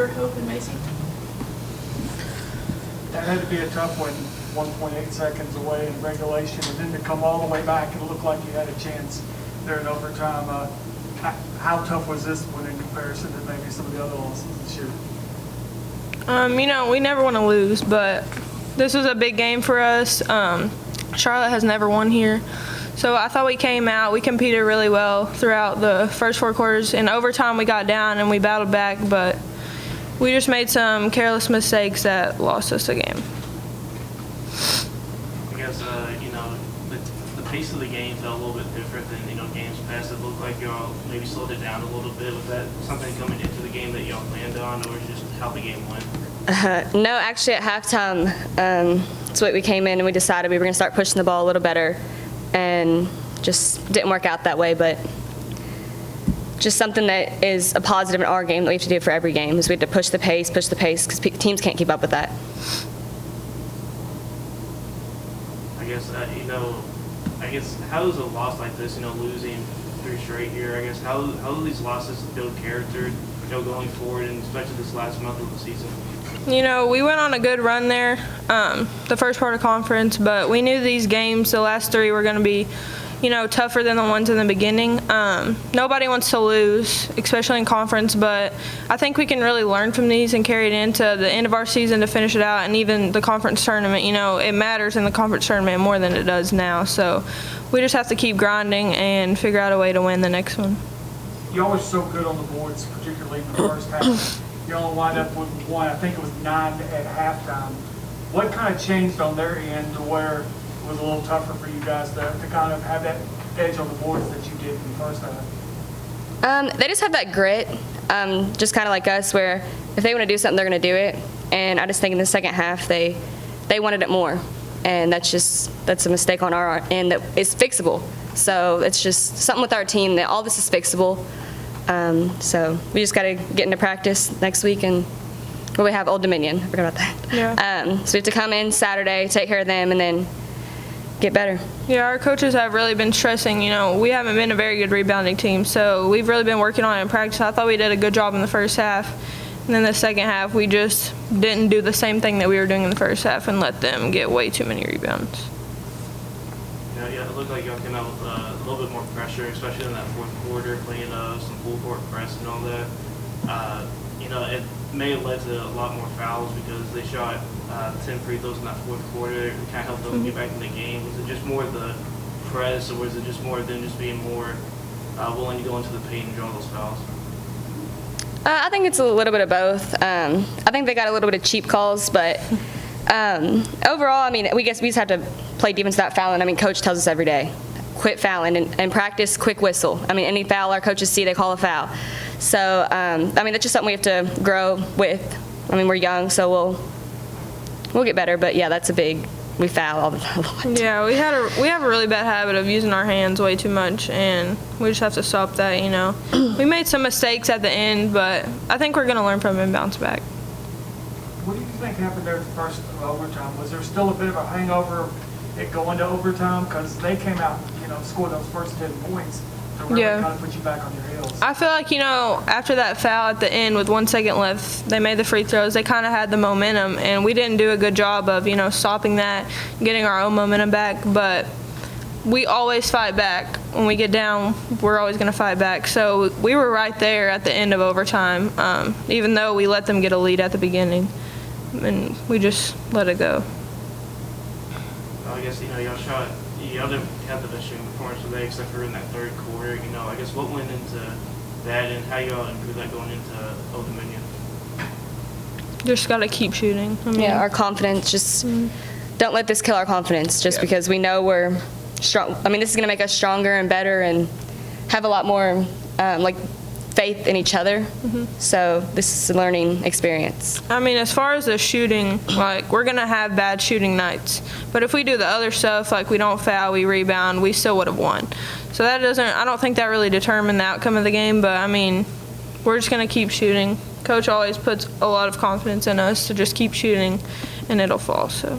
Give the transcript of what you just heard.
for Hope and Macey? That had to be a tough one, 1.8 seconds away in regulation, and then to come all the way back and look like you had a chance there in overtime. How tough was this one in comparison to maybe some of the other losses this year? We never want to lose, but this was a big game for us. Charlotte has never won here. So I thought we came out, we competed really well throughout the first 4 quarters. In overtime, we got down and we battled back, but we just made some careless mistakes that lost us the game. I guess, the pace of the game felt a little bit different than, games past. It looked like y'all maybe slowed it down a little bit. Was that something coming into the game that y'all planned on, or just how the game went? No, actually at halftime, that's what we came in and we decided we were going to start pushing the ball a little better, and just didn't work out that way. But just something that is a positive in our game that we have to do for every game is we have to push the pace, because teams can't keep up with that. I guess how does a loss like this, losing 3 straight here, I guess how do these losses build character, going forward, and especially this last month of the season? We went on a good run there, the first part of conference, but we knew these games, the last 3, were going to be, tougher than the ones in the beginning. Nobody wants to lose, especially in conference, but I think we can really learn from these and carry it into the end of our season to finish it out, and even the conference tournament. It matters in the conference tournament more than it does now, so we just have to keep grinding and figure out a way to win the next one. You're always so good on the boards, particularly in the first half. You only wind up with 1, I think it was 9 at halftime. What kind of changed on their end to where it was a little tougher for you guys to kind of have that edge on the boards that you did in the first half? They just have that grit, just kind of like us, where if they want to do something, they're going to do it. And I just think in the second half, they wanted it more. And that's a mistake on our end that is fixable. So it's just something with our team that all this is fixable. So we just got to get into practice next week, and we have Old Dominion. I forgot about that. Yeah. So we have to come in Saturday, take care of them, and then get better. Yeah, our coaches have really been stressing, we haven't been a very good rebounding team, so we've really been working on it in practice. I thought we did a good job in the first half, and then the second half we just didn't do the same thing that we were doing in the first half and let them get way too many rebounds. Yeah, it looked like y'all came out with a little bit more pressure, especially in that fourth quarter, playing some full court press and all that. It may have led to a lot more fouls because they shot 10 free throws in that fourth quarter. It kind of helped them get back in the game. Was it just more the press, or was it just more of them just being more willing to go into the paint and draw those fouls? I think it's a little bit of both. I think they got a little bit of cheap calls, but overall, we guess we just have to play defense without fouling. Coach tells us every day, quit fouling, and practice, quick whistle. Any foul our coaches see, they call a foul. So, that's just something we have to grow with. We're young, so we'll get better. But yeah, that's we foul all the time. Yeah, we have a really bad habit of using our hands way too much, and we just have to stop that. We made some mistakes at the end, but I think we're going to learn from it and bounce back. What do you think happened there at the first overtime? Was there still a bit of a hangover it going to overtime? Because they came out, scored those first 10 points to really kind of put you back on your heels. I feel like, after that foul at the end with 1 second left, they made the free throws. They kind of had the momentum, and we didn't do a good job of, stopping that, getting our own momentum back. But we always fight back. When we get down, we're always going to fight back. So we were right there at the end of overtime, even though we let them get a lead at the beginning. And we just let it go. I guess, y'all didn't have the best shooting performance today except for in that third quarter. I guess what went into that and how y'all improve that going into Old Dominion? Just got to keep shooting. Yeah, our confidence, just don't let this kill our confidence just because we know we're strong. This is going to make us stronger and better and have a lot more, faith in each other. So this is a learning experience. As far as the shooting, we're going to have bad shooting nights. But if we do the other stuff, we don't foul, we rebound, we still would have won. So I don't think that really determined the outcome of the game, but we're just going to keep shooting. Coach always puts a lot of confidence in us to just keep shooting, and it'll fall, so.